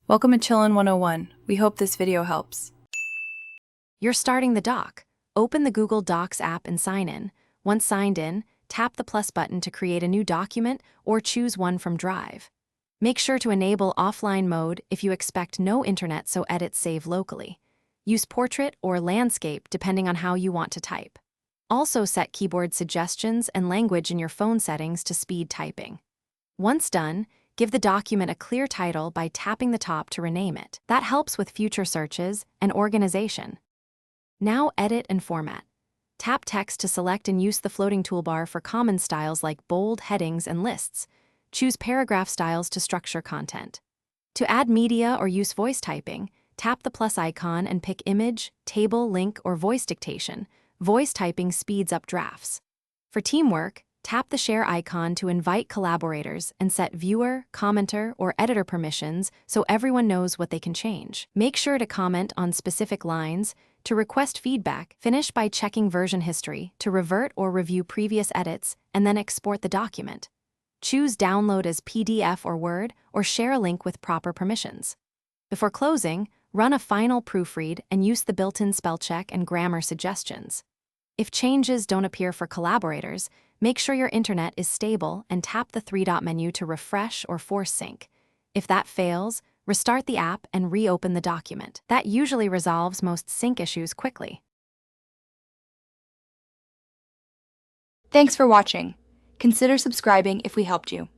Welcome to Chillin' 101. We hope this video helps. You're starting the doc. Open the Google Docs app and sign in. Once signed in, tap the plus button to create a new document or choose one from Drive. Make sure to enable offline mode if you expect no internet so edits save locally. Use portrait or landscape depending on how you want to type. Also set keyboard suggestions and language in your phone settings to speed typing. Once done, give the document a clear title by tapping the top to rename it. That helps with future searches and organization. Now edit and format. Tap text to select and use the floating toolbar for common styles like bold, headings, and lists. Choose paragraph styles to structure content. To add media or use voice typing, tap the plus icon and pick image, table, link, or voice dictation. Voice typing speeds up drafts. For teamwork, tap the share icon to invite collaborators and set viewer, commenter, or editor permissions so everyone knows what they can change. Make sure to comment on specific lines. To request feedback, finish by checking version history to revert or review previous edits and then export the document. Choose download as PDF or Word or share a link with proper permissions. Before closing, run a final proofread and use the built-in spell check and grammar suggestions. If changes don't appear for collaborators, make sure your internet is stable and tap the three-dot menu to refresh or force sync. If that fails, restart the app and reopen the document. That usually resolves most sync issues quickly. Thanks for watching. Consider subscribing if we helped you.